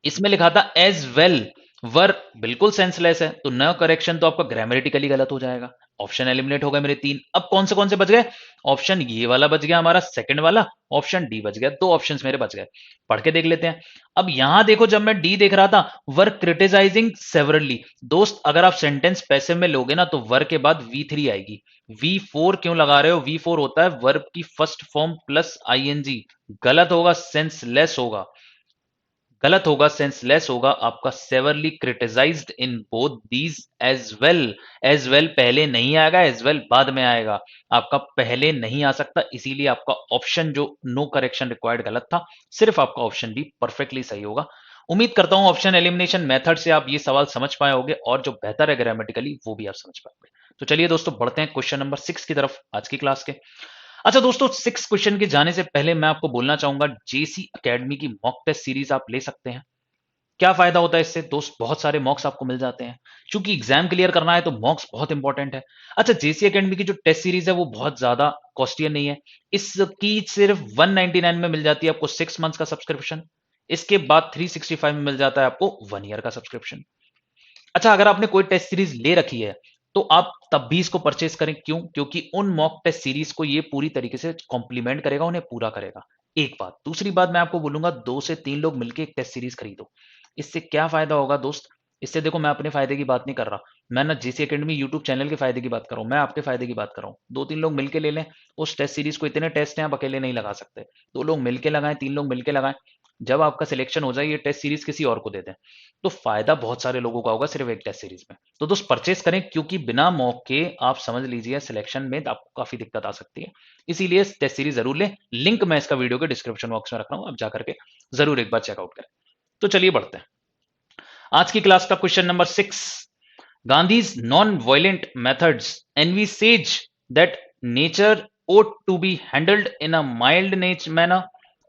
इसमें लिखा था एज वेल, वर बिल्कुल सेंसलेस है, तो न करेक्शन तो आपका ग्रामेटिकली गलत हो जाएगा। ऑप्शन एलिमिनेट हो गए मेरे तीन। अब कौन से बच गए, ऑप्शन ये वाला बच गया हमारा सेकंड वाला, ऑप्शन डी बच गया, दो ऑप्शंस मेरे बच गए। पढ़ के देख लेते हैं। अब यहां देखो, जब मैं डी देख रहा था, वर क्रिटिसाइजिंग सेवरली, दोस्त अगर आप सेंटेंस पैसिव में लोगे ना तो वर के बाद V3 आएगी। V4 क्यों लगा रहे हो, V4 होता है वर्ब की फर्स्ट फॉर्म प्लस ING, गलत होगा, सेंसलेस होगा, गलत होगा, सेंसलेस होगा आपका, severely criticised in both these as well. As well पहले नहीं आएगा, एज वेल बाद में आएगा, आपका पहले नहीं आ सकता, इसीलिए आपका ऑप्शन जो नो करेक्शन रिक्वायर्ड गलत था, सिर्फ आपका ऑप्शन भी परफेक्टली सही होगा। उम्मीद करता हूं ऑप्शन एलिमिनेशन मेथड से आप ये सवाल समझ पाए होंगे और जो बेहतर है ग्रामेटिकली वो भी आप समझ पाओगे। तो चलिए दोस्तों, बढ़ते हैं क्वेश्चन नंबर 6 की तरफ आज की क्लास के। अच्छा दोस्तों, 6 क्वेश्चन के जाने से पहले मैं आपको बोलना चाहूंगा, जेसी एकेडमी की मॉक टेस्ट सीरीज आप ले सकते हैं। क्या फायदा होता है इससे दोस्त, बहुत सारे मॉक्स आपको मिल जाते हैं, क्योंकि एग्जाम क्लियर करना है तो मॉक्स बहुत इंपॉर्टेंट है। अच्छा, जेसी एकेडमी की जो टेस्ट सीरीज है वो बहुत ज्यादा कॉस्टली नहीं है, इसकी सिर्फ 199 में मिल जाती है आपको 6 मंथ्स का सब्सक्रिप्शन, इसके बाद 365 में मिल जाता है आपको 1 ईयर का सब्सक्रिप्शन। अच्छा, अगर आपने कोई टेस्ट सीरीज ले रखी है तो आप तब भी इसको परचेस करें, क्यों, क्योंकि उन मॉक टेस्ट सीरीज को ये पूरी तरीके से कॉम्प्लीमेंट करेगा, उन्हें पूरा करेगा। एक बात, दूसरी बात, मैं आपको बोलूंगा 2 से 3 लोग मिलकर एक टेस्ट सीरीज खरीदो। इससे क्या फायदा होगा दोस्त, इससे देखो, मैं अपने फायदे की बात नहीं कर रहा, मैं ना जेसी एकेडमी यूट्यूब चैनल के फायदे की बात कर रहा हूं, मैं आपके फायदे की बात कर रहा हूं। 2-3 लोग मिलकर ले लें उस टेस्ट सीरीज को, इतने टेस्ट हैं आप अकेले नहीं लगा सकते, 2 लोग मिलकर लगाएं, 3 लोग मिलकर लगाएं, जब आपका सिलेक्शन हो जाए ये टेस्ट सीरीज किसी और को दे दें, तो फायदा बहुत सारे लोगों का होगा सिर्फ एक टेस्ट सीरीज में। तो दोस्त परचेस करें, क्योंकि बिना मॉक के आप समझ लीजिए सिलेक्शन में आपको काफी दिक्कत आ सकती है, इसीलिए टेस्ट सीरीज जरूर लें। लिंक मैं इसका वीडियो के डिस्क्रिप्शन बॉक्स में रख रहा हूं, आप जाकर के जरूर एक बार चेकआउट करें। तो चलिए बढ़ते हैं आज की क्लास का question number 6। Gandhi's non-violent methods envisage that nature ought to be handled in a mild manner,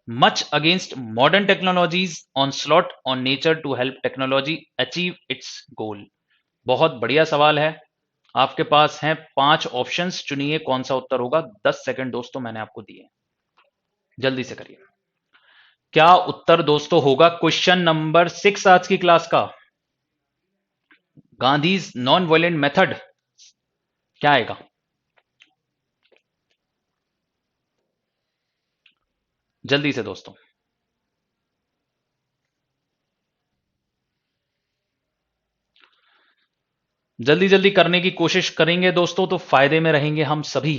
much against modern technologies onslaught on nature to help technology achieve its goal। बहुत बढ़िया सवाल है, आपके पास हैं 5 ऑप्शंस, चुनिए कौन सा उत्तर होगा। 10 सेकंड दोस्तों मैंने आपको दिए, जल्दी से करिए। क्या उत्तर दोस्तों होगा क्वेश्चन नंबर 6 आज की क्लास का, गांधीज नॉन वायलेंट मेथड, क्या आएगा? जल्दी से दोस्तों। जल्दी जल्दी करने की कोशिश करेंगे दोस्तों तो फायदे में रहेंगे हम सभी।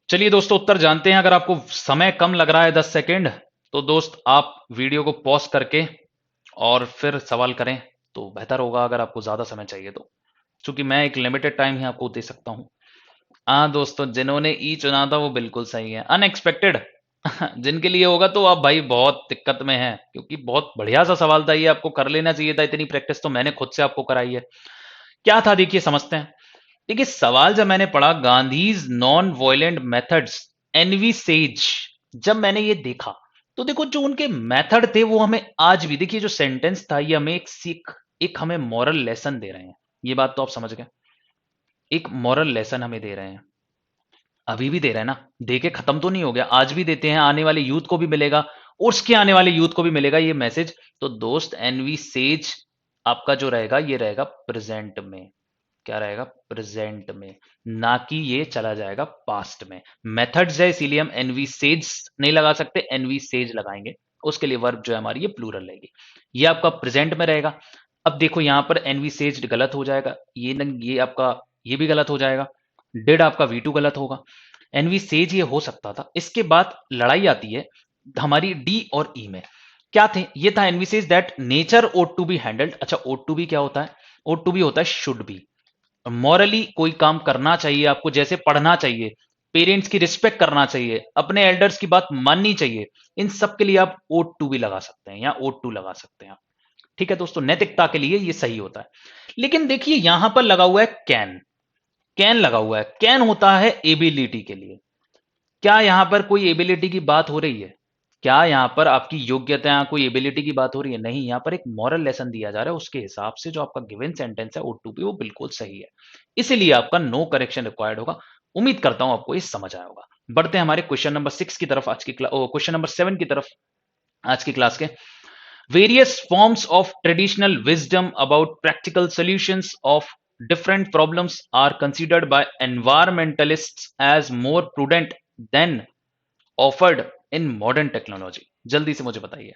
चलिए दोस्तों उत्तर जानते हैं। अगर आपको समय कम लग रहा है 10 सेकेंड, तो दोस्त आप वीडियो को पॉज करके और फिर सवाल करें तो बेहतर होगा, अगर आपको ज्यादा समय चाहिए तो, क्योंकि मैं एक लिमिटेड टाइम ही आपको दे सकता हूं। हाँ दोस्तों, जिन्होंने ई चुना था वो बिल्कुल सही है, अनएक्सपेक्टेड। जिनके लिए होगा तो आप भाई बहुत दिक्कत में हैं, क्योंकि बहुत बढ़िया सा सवाल था ये, आपको कर लेना चाहिए था। इतनी प्रैक्टिस तो मैंने खुद से आपको कराई है। क्या था देखिए, समझते हैं। देखिए सवाल जब मैंने पढ़ा, Gandhi's non violent methods envisages, जब मैंने ये देखा तो देखो जो उनके मेथड थे वो हमें आज भी, देखिए जो सेंटेंस था ये हमें एक सीख, एक हमें मॉरल लेसन दे रहे हैं। ये बात तो आप समझ गए, एक मॉरल लेसन हमें दे रहे हैं। अभी भी दे रहे हैं ना, दे के खत्म तो नहीं हो गया, आज भी देते हैं, आने वाले यूथ को भी मिलेगा और उसके आने वाले यूथ को भी मिलेगा ये मैसेज। तो दोस्त एनवी सेज आपका जो रहेगा ये रहेगा प्रेजेंट में। क्या रहेगा? प्रेजेंट में, ना कि ये चला जाएगा पास्ट में। मेथड्स है इसीलिए हम एनवी सेज नहीं लगा सकते, एनवी सेज लगाएंगे। उसके लिए वर्ब जो है हमारी ये प्लूरल रहेगी, ये आपका प्रेजेंट में रहेगा। अब देखो यहां पर एनवी सेज गलत हो जाएगा, ये आपका ये भी गलत हो जाएगा, डिड आपका V2 गलत होगा, एनवी सेज ये हो सकता था। इसके बाद लड़ाई आती है हमारी डी और ई में। क्या थे? ये था envisages that nature ought to be handled. अच्छा, ओट टू बी क्या होता है? ओट टू बी होता है शुड बी। मॉरली कोई काम करना चाहिए आपको, जैसे पढ़ना चाहिए, पेरेंट्स की रिस्पेक्ट करना चाहिए, अपने एल्डर्स की बात माननी चाहिए, इन सब के लिए आप ओट टू भी लगा सकते हैं या ओट टू लगा सकते हैं। ठीक है दोस्तों, नैतिकता के लिए ये सही होता है। लेकिन देखिए यहां पर लगा हुआ है कैन, कैन लगा हुआ है, कैन होता है एबिलिटी के लिए। क्या यहां पर कोई एबिलिटी की बात हो रही है? क्या यहां पर आपकी योग्यता, कोई एबिलिटी की बात हो रही है? नहीं, यहां पर एक मॉरल लेसन दिया जा रहा है, उसके हिसाब से जो आपका गिवन सेंटेंस है ओ टू बी वो बिल्कुल सही है, इसीलिए आपका नो करेक्शन रिक्वायर्ड होगा। उम्मीद करता हूं आपको ये समझ आया होगा। बढ़ते हैं हमारे क्वेश्चन नंबर 6 की तरफ, आज की क्वेश्चन नंबर 7 की तरफ आज की क्लास के। Various forms of traditional wisdom about practical solutions of different problems are considered by environmentalists as more prudent than offered in modern technology। जल्दी से मुझे बताइए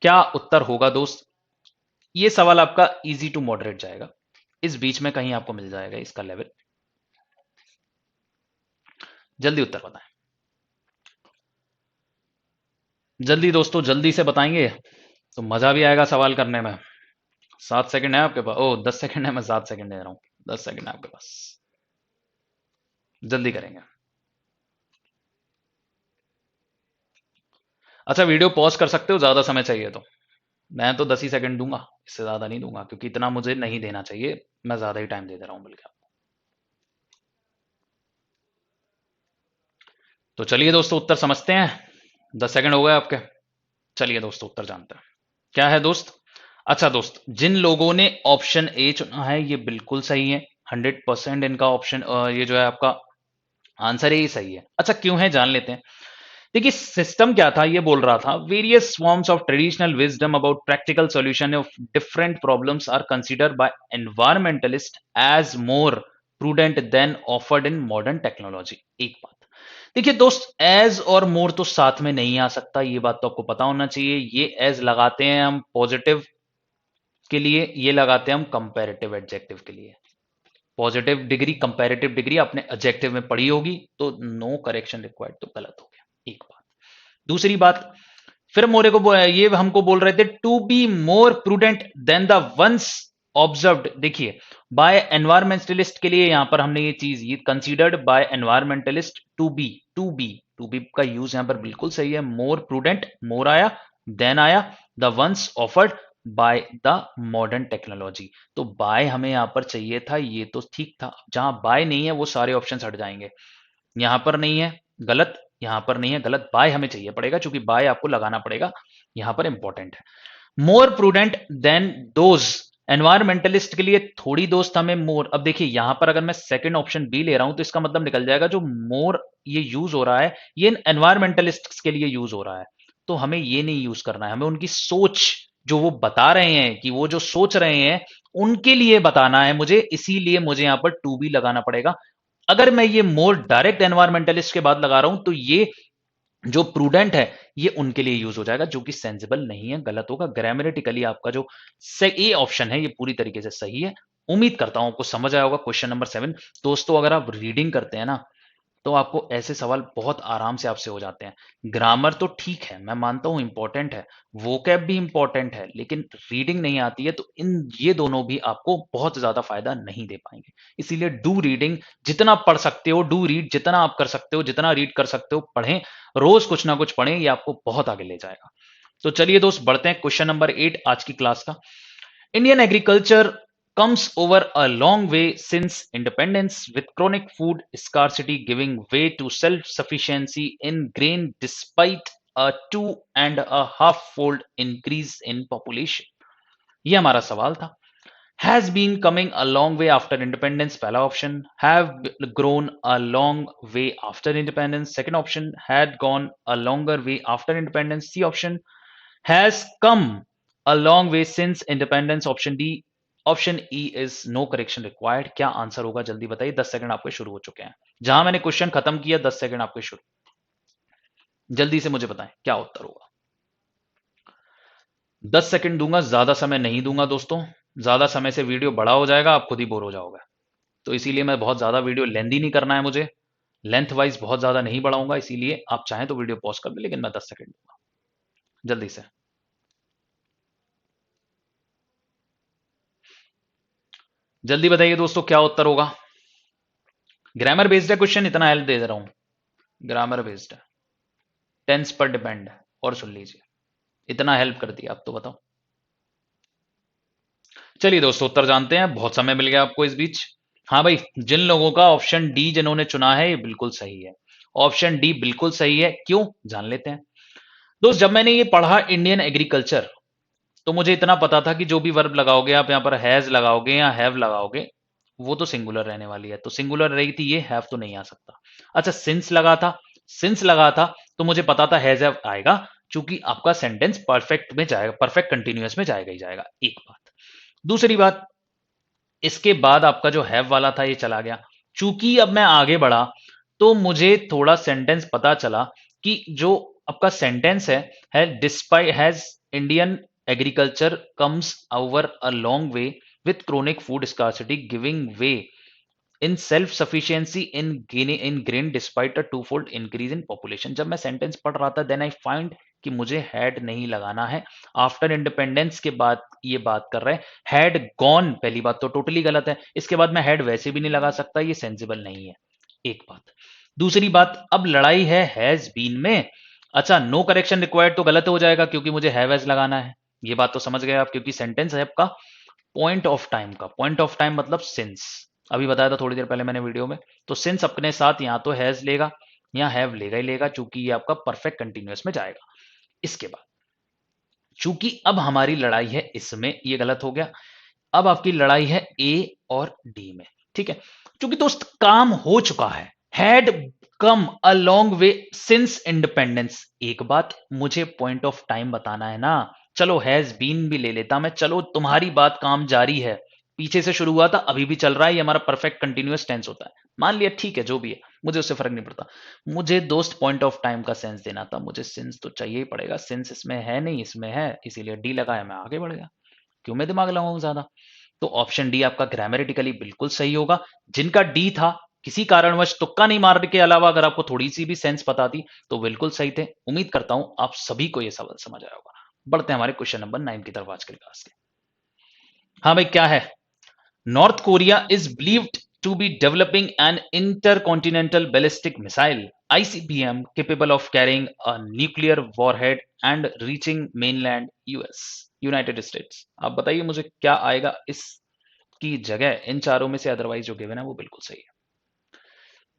क्या उत्तर होगा दोस्त। ये सवाल आपका इजी टू मॉडरेट जाएगा, इस बीच में कहीं आपको मिल जाएगा इसका लेवल। जल्दी उत्तर बताएं, जल्दी दोस्तों, जल्दी से बताएंगे तो मजा भी आएगा सवाल करने में। 7 सेकंड है आपके पास, ओ 10 सेकंड है, मैं 7 सेकंड दे रहा हूं, 10 सेकंड है आपके पास, जल्दी करेंगे। अच्छा, वीडियो पॉज कर सकते हो ज्यादा समय चाहिए तो, मैं तो 10 ही सेकंड दूंगा, इससे ज्यादा नहीं दूंगा, क्योंकि इतना मुझे नहीं देना चाहिए, मैं ज्यादा ही टाइम दे दे रहा हूं बल्कि। तो चलिए दोस्तों उत्तर समझते हैं, 10 सेकंड हो गए आपके। चलिए दोस्तों उत्तर जानते हैं क्या है दोस्त। अच्छा दोस्त, जिन लोगों ने ऑप्शन ए चुना है ये बिल्कुल सही है, 100% इनका ऑप्शन ये जो है आपका आंसर ही सही है। अच्छा क्यों है जान लेते हैं। देखिए सिस्टम क्या था, ये बोल रहा था various forms of traditional wisdom about practical solution of different problems are considered by environmentalist as more prudent than offered in modern technology. एक बात देखिए दोस्त, एज और मोर तो साथ में नहीं आ सकता, ये बात तो आपको पता होना चाहिए। ये एज लगाते हैं हम पॉजिटिव के लिए, ये लगाते हैं हम कंपैरेटिव एडजेक्टिव के लिए। पॉजिटिव डिग्री कंपैरेटिव डिग्री आपने एडजेक्टिव में पढ़ी होगी, तो नो करेक्शन रिक्वायर्ड तो गलत हो गया। एक बात। दूसरी बात, फिर मोरे को ये हमको बोल रहे थे to be more prudent than the ones observed. देखिए बाय एनवायरमेंटलिस्ट के लिए यहां पर हमने ये चीज ये considered by environmentalist to be का यूज यहां पर बिल्कुल सही है। मोर प्रूडेंट, मोर आया, देन आया the ones offered by the modern technology. तो बाय हमें यहां पर चाहिए था, ये तो ठीक था। जहां बाय नहीं है वो सारे ऑप्शन हट जाएंगे। यहां पर नहीं है गलत, यहां पर नहीं है गलत, बाय हमें चाहिए पड़ेगा, क्योंकि बाय आपको लगाना पड़ेगा, यहां पर इंपॉर्टेंट है। मोर प्रूडेंट देन दोज, एनवायरमेंटलिस्ट के लिए थोड़ी दोस्त हमें मोर। अब देखिए यहां पर अगर मैं सेकंड ऑप्शन बी ले रहा हूं तो इसका मतलब निकल जाएगा जो मोर ये यूज हो रहा है ये एनवायरमेंटलिस्ट के लिए यूज हो रहा है। तो हमें ये नहीं यूज करना है, हमें उनकी सोच जो वो बता रहे हैं कि वो जो सोच रहे हैं उनके लिए बताना है मुझे, इसीलिए मुझे यहां पर टू बी लगाना पड़ेगा। अगर मैं ये मोर डायरेक्ट एनवायरमेंटलिस्ट के बाद लगा रहा हूं तो ये जो प्रूडेंट है ये उनके लिए यूज हो जाएगा, जो कि सेंसिबल नहीं है, गलत होगा। ग्रामेटिकली आपका जो ए ऑप्शन है ये पूरी तरीके से सही है। उम्मीद करता हूं आपको समझ आया होगा क्वेश्चन नंबर 7। दोस्तों अगर आप रीडिंग करते हैं ना तो आपको ऐसे सवाल बहुत आराम से आपसे हो जाते हैं। ग्रामर तो ठीक है, मैं मानता हूं इंपॉर्टेंट है, वोकैब भी इंपॉर्टेंट है, लेकिन रीडिंग नहीं आती है तो इन ये दोनों भी आपको बहुत ज्यादा फायदा नहीं दे पाएंगे। इसीलिए डू रीडिंग, जितना पढ़ सकते हो डू रीड, जितना आप कर सकते हो, जितना रीड कर सकते हो पढ़ें, रोज कुछ ना कुछ पढ़ें, ये आपको बहुत आगे ले जाएगा। तो चलिए दोस्त बढ़ते हैं क्वेश्चन नंबर 8 आज की क्लास का। Indian agriculture comes over a long way since independence, with chronic food scarcity giving way to self-sufficiency in grain despite a 2.5-fold increase in population. ये हमारा सवाल था। Has been coming a long way after independence, पहला option. Have grown a long way after independence, second option। Had gone a longer way after independence, C option. Has come a long way since independence, option D. Option E is no correction required. क्या answer होगा जल्दी बताइए, 10 second आपके शुरू हो चुके हैं। जहां मैंने क्वेश्चन खत्म किया 10 सेकंड आपके शुरू। जल्दी से मुझे बताएं क्या उत्तर होगा। 10 सेकंड दूंगा, ज्यादा समय नहीं दूंगा दोस्तों। ज्यादा समय से वीडियो बड़ा हो जाएगा, आप खुद ही बोर हो जाओगे। तो इसीलिए मैं बहुत ज्यादा वीडियो लेंदी नहीं करना है मुझे, लेंथ वाइज बहुत ज्यादा नहीं बढ़ाऊंगा, इसीलिए आप चाहें तो वीडियो पॉज कर दे, लेकिन मैं 10 सेकंड दूंगा। जल्दी से जल्दी बताइए दोस्तों क्या उत्तर होगा। ग्रामर बेस्ड है क्वेश्चन, इतना हेल्प दे रहा हूं। ग्रामर बेस्ड है, टेंस पर डिपेंड है। और सुन लीजिए, इतना हेल्प कर दिया, अब तो बताओ। चलिए दोस्तों उत्तर जानते हैं, बहुत समय मिल गया आपको इस बीच। हाँ भाई, जिन लोगों का ऑप्शन डी जिन्होंने चुना है ये बिल्कुल सही है। ऑप्शन डी बिल्कुल सही है, क्यों जान लेते हैं। दोस्त जब मैंने ये पढ़ा इंडियन एग्रीकल्चर, तो मुझे इतना पता था कि जो भी वर्ब लगाओगे आप, यहां पर हैज लगाओगे या हैव लगाओगे, वो तो सिंगुलर रहने वाली है, तो सिंगुलर रही थी, ये हैव तो नहीं आ सकता। अच्छा सिंस लगा था, सिंस लगा था तो मुझे पता था हैज हैव आएगा, क्योंकि आपका सेंटेंस परफेक्ट में जाएगा, परफेक्ट कंटिन्यूअस में जाएगा ही जाएगा। एक बात। दूसरी बात, इसके बाद आपका जो हैव वाला था ये चला गया। चूंकि अब मैं आगे बढ़ा तो मुझे थोड़ा सेंटेंस पता चला कि जो आपका सेंटेंस है despite has Indian agriculture comes over a long way with chronic food scarcity giving way in self sufficiency in grain despite a two fold increase in population. जब मैं सेंटेंस पढ़ रहा था देन आई फाइंड कि मुझे had नहीं लगाना है। आफ्टर इंडिपेंडेंस के बाद ये बात कर रहे हैं, हैड गॉन पहली बात तो टोटली गलत है, इसके बाद मैं हैड वैसे भी नहीं लगा सकता, ये सेंसिबल नहीं है। एक बात। दूसरी बात, अब लड़ाई है हैज बीन में। अच्छा नो करेक्शन रिक्वायर्ड तो गलत हो जाएगा, क्योंकि मुझे हैव एज लगाना है। ये बात तो समझ गए आप, क्योंकि सेंटेंस है आपका पॉइंट ऑफ टाइम का। पॉइंट ऑफ टाइम मतलब सिंस, अभी बताया था थोड़ी देर पहले मैंने वीडियो में। तो सिंस अपने साथ या तो हैज लेगा या हैव लेगा ही लेगा, चूंकि ये आपका परफेक्ट कंटिन्यूअस में जाएगा। इसके बाद चूंकि अब हमारी लड़ाई है इसमें, ये गलत हो गया। अब आपकी लड़ाई है ए और डी में, ठीक है। क्योंकि दोस्त काम हो चुका है, had come a long way since independence. एक बात, मुझे पॉइंट ऑफ टाइम बताना है ना। चलो हैज बीन भी ले लेता मैं, चलो तुम्हारी बात काम जारी है, पीछे से शुरू हुआ था अभी भी चल रहा है, ये हमारा परफेक्ट कंटिन्यूअस टेंस होता है, मान लिया, ठीक है जो भी है, मुझे उससे फर्क नहीं पड़ता। मुझे दोस्त पॉइंट ऑफ टाइम का सेंस देना था, मुझे सिंस तो चाहिए ही पड़ेगा, सिंस इसमें है नहीं, इसमें है, इसीलिए डी लगाया, मैं आगे बढ़ गया। क्यों मैं दिमाग लगाऊं ज्यादा। तो ऑप्शन डी आपका ग्रामेटिकली बिल्कुल सही होगा। जिनका डी था, किसी कारणवश तुक्का नहीं मारने के अलावा अगर आपको थोड़ी सी भी सेंस पता थी तो बिल्कुल सही थे। उम्मीद करता हूं आप सभी को यह सवाल समझ आया होगा। बढ़ते हैं हमारे क्वेश्चन नंबर 9 की तरफ आज के क्लास के। हाँ भाई क्या है। North Korea is believed to be developing an intercontinental ballistic missile ICBM capable of carrying a nuclear warhead and reaching mainland US United states. आप बताइए मुझे क्या आएगा इसकी जगह, इन चारों में से अदरवाइज जो गिवन है वो बिल्कुल सही है।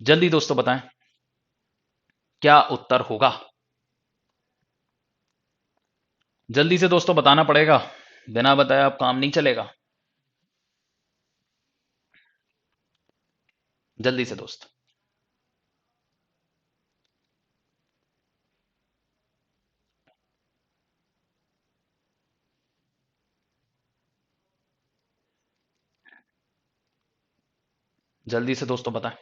जल्दी दोस्तों बताएं क्या उत्तर होगा। जल्दी से दोस्तों बताना पड़ेगा, बिना बताए आप काम नहीं चलेगा। जल्दी से दोस्त। जल्दी से दोस्तों बताएं।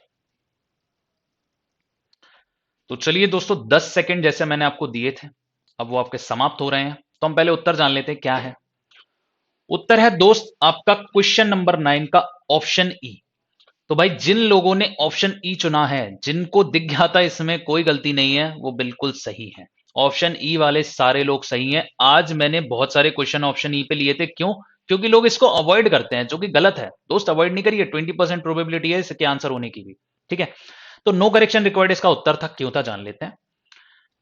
तो चलिए दोस्तों 10 सेकंड जैसे मैंने आपको दिए थे, अब वो आपके समाप्त हो रहे हैं। तो हम पहले उत्तर जान लेते हैं क्या है। उत्तर है दोस्त आपका क्वेश्चन नंबर 9 का ऑप्शन ई। तो भाई जिन लोगों ने ऑप्शन ई चुना है, जिनको दिख गया था इसमें कोई गलती नहीं है, वो बिल्कुल सही है। ऑप्शन ई वाले सारे लोग सही हैं। आज मैंने बहुत सारे क्वेश्चन ऑप्शन ई पे लिए थे, क्यों? क्योंकि लोग इसको अवॉइड करते हैं, जो कि गलत है दोस्त। अवॉइड नहीं करिए, 20% प्रोबेबिलिटी है इसके आंसर होने की भी। ठीक है, तो नो करेक्शन रिक्वायर्ड इसका उत्तर था। क्यों था जान लेते हैं।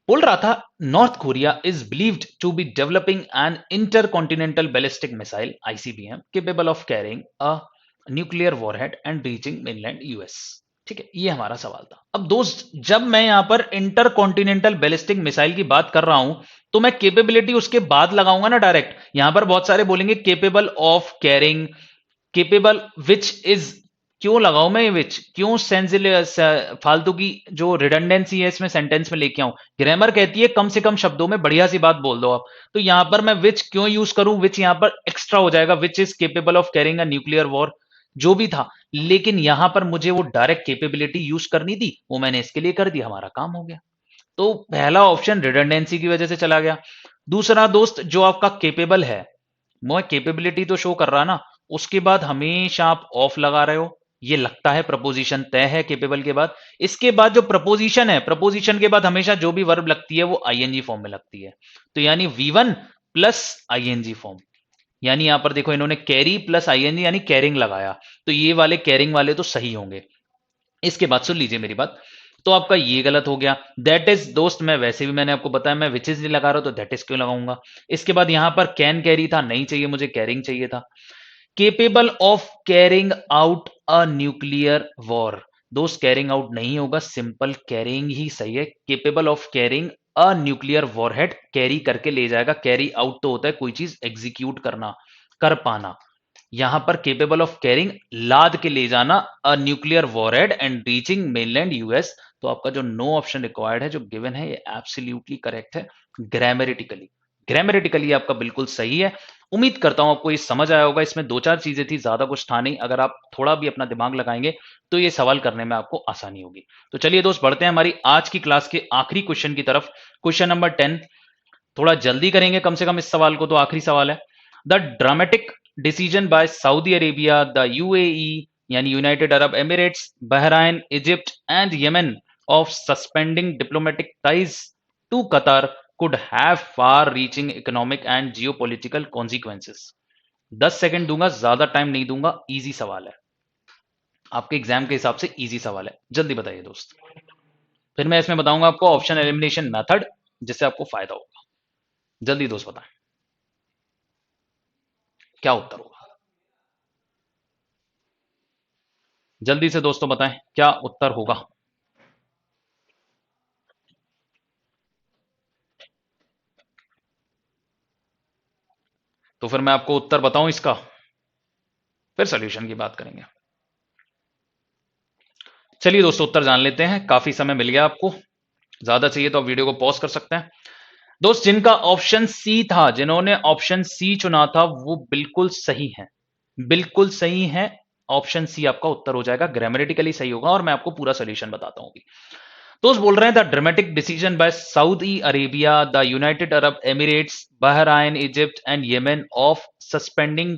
बोल रहा था North Korea is believed to be developing an intercontinental ballistic missile ICBM capable of carrying a nuclear warhead and reaching mainland US. ठीक है, ये हमारा सवाल था। अब दोस्त जब मैं यहां पर इंटरकॉन्टिनेंटल बैलिस्टिक मिसाइल की बात कर रहा हूं, तो मैं केपेबिलिटी उसके बाद लगाऊंगा ना डायरेक्ट। यहां पर बहुत सारे बोलेंगे capable of carrying, capable which is, क्यों लगाऊं मैं ये विच? क्यों फालतू की जो रिडंडेंसी है इसमें सेंटेंस में लेके आऊं? ग्रामर कहती है कम से कम शब्दों में बढ़िया सी बात बोल दो आप। तो यहां पर मैं विच क्यों यूज करूं? विच यहां पर एक्स्ट्रा हो जाएगा, which is capable of carrying a nuclear war, जो भी था। लेकिन यहां पर मुझे वो डायरेक्ट केपेबिलिटी यूज करनी थी, वो मैंने इसके लिए कर दी, हमारा काम हो गया। तो पहला ऑप्शन रिडंडेंसी की वजह से चला गया। दूसरा दोस्त जो आपका केपेबल है, मैं केपेबिलिटी तो शो कर रहा ना, उसके बाद हमेशा आप ऑफ लगा रहे हो, ये लगता है प्रपोजिशन तय है केपेबल के बाद। इसके बाद जो प्रपोजिशन है, प्रपोजिशन के बाद हमेशा जो भी वर्ब लगती है वो आईएनजी फॉर्म में लगती है। तो यानी V1 प्लस आईएनजी फॉर्म, यानी यहां पर देखो इन्होंने कैरी प्लस आईएनजी यानी कैरिंग लगाया, तो ये वाले कैरिंग वाले तो सही होंगे। इसके बाद सुन लीजिए मेरी बात, तो आपका ये गलत हो गया। दैट इज दोस्त, मैं वैसे भी मैंने आपको बताया मैं विच इज नहीं लगा रहा हूं, तो दैट इज क्यों लगाऊंगा? इसके बाद यहां पर कैन कैरी था, नहीं चाहिए मुझे, कैरिंग चाहिए था। Capable of carrying out a nuclear war, दोस्त कैरिंग आउट नहीं होगा, सिंपल कैरिंग ही सही है। Capable of carrying a nuclear warhead, carry करके ले जाएगा, कैरी आउट तो होता है कोई चीज एग्जीक्यूट करना, कर पाना। यहां पर केपेबल ऑफ कैरिंग लाद के ले जाना अ nuclear warhead and reaching mainland US. तो आपका जो नो ऑप्शन रिक्वायर्ड है जो गिवन है, ये एब्सोल्युटली करेक्ट है। ग्रामेटिकली, ग्रामेटिकली आपका बिल्कुल सही है। उम्मीद करता हूं आपको ये समझ आया होगा। इसमें दो चार चीजें थी, ज्यादा कुछ था नहीं। अगर आप थोड़ा भी अपना दिमाग लगाएंगे तो ये सवाल करने में आपको आसानी होगी। तो चलिए दोस्त बढ़ते हैं हमारी आज की क्लास के आखिरी क्वेश्चन की तरफ। क्वेश्चन नंबर 10, थोड़ा जल्दी करेंगे कम से कम इस सवाल को, तो आखिरी सवाल है। The dramatic decision by Saudi Arabia, the UAE यानी United Arab Emirates, Bahrain, Egypt and Yemen of suspending diplomatic ties to Qatar could have far reaching economic and geopolitical consequences। 10 second दूंगा, ज्यादा टाइम नहीं दूंगा। Easy सवाल है, आपके exam के हिसाब से इजी सवाल है, जल्दी बताइए दोस्त। फिर मैं इसमें बताऊंगा आपको ऑप्शन एलिमिनेशन मेथड, जिससे आपको फायदा होगा। जल्दी दोस्त बताएं क्या उत्तर होगा। जल्दी से दोस्तों बताएं क्या उत्तर होगा। तो फिर मैं आपको उत्तर बताऊं इसका, फिर सोल्यूशन की बात करेंगे। चलिए दोस्तों उत्तर जान लेते हैं, काफी समय मिल गया आपको, ज्यादा चाहिए तो आप वीडियो को पॉज कर सकते हैं। दोस्त जिनका ऑप्शन सी था, जिन्होंने ऑप्शन सी चुना था, वो बिल्कुल सही है, बिल्कुल सही है। ऑप्शन सी आपका उत्तर हो जाएगा, ग्रामेटिकली सही होगा, और मैं आपको पूरा सोल्यूशन बताता हूं अभी। दोस्त बोल रहे हैं the dramatic decision by Saudi Arabia, the United Arab Emirates, Bahrain, Egypt and Yemen of suspending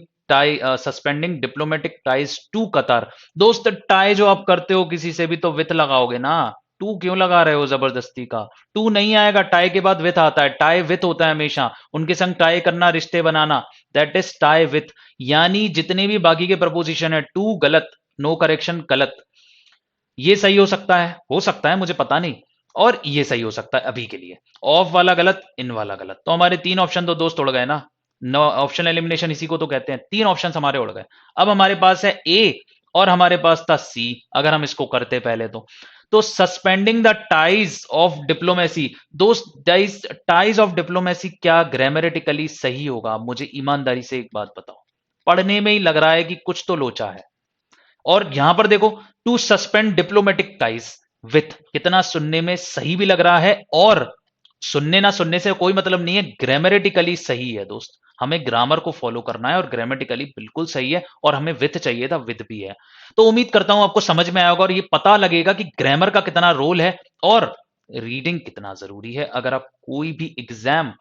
diplomatic ties to Qatar. दोस्त टाई जो आप करते हो किसी से भी तो विथ लगाओगे ना, टू क्यों लगा रहे हो जबरदस्ती का? टू नहीं आएगा, टाई के बाद विथ आता है, टाई विथ होता है हमेशा, उनके संग टाई करना, रिश्ते बनाना, दैट इज टाई विथ। यानी जितने भी बाकी के प्रपोजिशन है, टू गलत, नो करेक्शन गलत। ये सही हो सकता है मुझे पता नहीं, और ये सही हो सकता है अभी के लिए। ऑफ वाला गलत, इन वाला गलत, तो हमारे तीन ऑप्शन तो दोस्त उड़ गए ना। नो ऑप्शन एलिमिनेशन इसी को तो कहते हैं, तीन ऑप्शन हमारे उड़ गए। अब हमारे पास है ए और हमारे पास था सी। अगर हम इसको करते पहले तो suspending the ties of diplomacy, दोस्त टाइज ऑफ डिप्लोमेसी क्या ग्रामेटिकली सही होगा? मुझे ईमानदारी से एक बात बताओ, पढ़ने में ही लग रहा है कि कुछ तो लोचा है। और यहां पर देखो to suspend diplomatic ties with, कितना सुनने में सही भी लग रहा है, और सुनने ना सुनने से कोई मतलब नहीं है, ग्रामेटिकली सही है दोस्त। हमें ग्रामर को फॉलो करना है और ग्रामेटिकली बिल्कुल सही है, और हमें विथ चाहिए था, विथ भी है। तो उम्मीद करता हूं आपको समझ में आएगा और ये पता लगेगा कि ग्रामर का कितना रोल है, और रीडिंग कितना जरूरी है। अगर आप कोई भी एग्जाम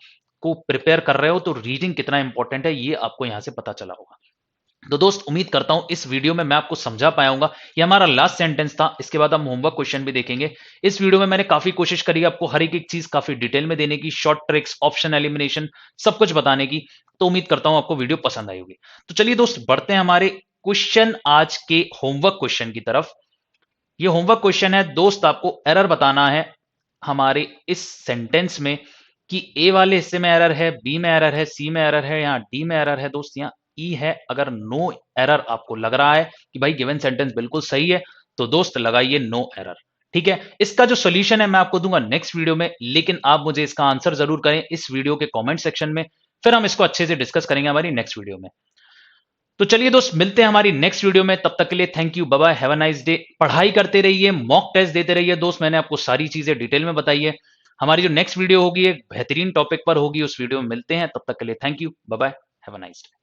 को प्रिपेयर कर रहे हो तो रीडिंग कितना इंपॉर्टेंट है ये आपको यहां से पता चला होगा। तो दोस्त उम्मीद करता हूं इस वीडियो में मैं आपको समझा पाया हूंगा। ये हमारा लास्ट सेंटेंस था, इसके बाद हम होमवर्क क्वेश्चन भी देखेंगे। इस वीडियो में मैंने काफी कोशिश करी आपको हर एक चीज काफी डिटेल में देने की, शॉर्ट ट्रिक्स, ऑप्शन एलिमिनेशन, सब कुछ बताने की। तो उम्मीद करता हूं आपको वीडियो पसंद आई होगी। तो चलिए दोस्त बढ़ते हैं हमारे क्वेश्चन, आज के होमवर्क क्वेश्चन की तरफ। ये होमवर्क क्वेश्चन है दोस्त, आपको एरर बताना है हमारे इस सेंटेंस में कि ए वाले हिस्से में एरर है, बी में एरर है, सी में एरर है, यहां डी में एरर है दोस्त, यहां ई है। अगर नो एरर आपको लग रहा है कि भाई गिवन सेंटेंस बिल्कुल सही है तो दोस्त लगाइए नो एरर। ठीक है, इसका जो सोल्यूशन है मैं आपको दूंगा नेक्स्ट वीडियो में, लेकिन आप मुझे इसका आंसर जरूर करें इस वीडियो के कमेंट सेक्शन में, फिर हम इसको अच्छे से डिस्कस करेंगे हमारी नेक्स्ट वीडियो में। तो चलिए दोस्त मिलते हैं हमारी नेक्स्ट वीडियो में, तब तक के लिए thank you, bye bye, have a nice day. पढ़ाई करते रहिए, मॉक टेस्ट देते रहिए दोस्त, मैंने आपको सारी चीजें डिटेल में बताई है। हमारी जो नेक्स्ट वीडियो होगी एक बेहतरीन टॉपिक पर होगी, उस वीडियो में मिलते हैं, तब तक के लिए thank you, bye bye, have a nice day.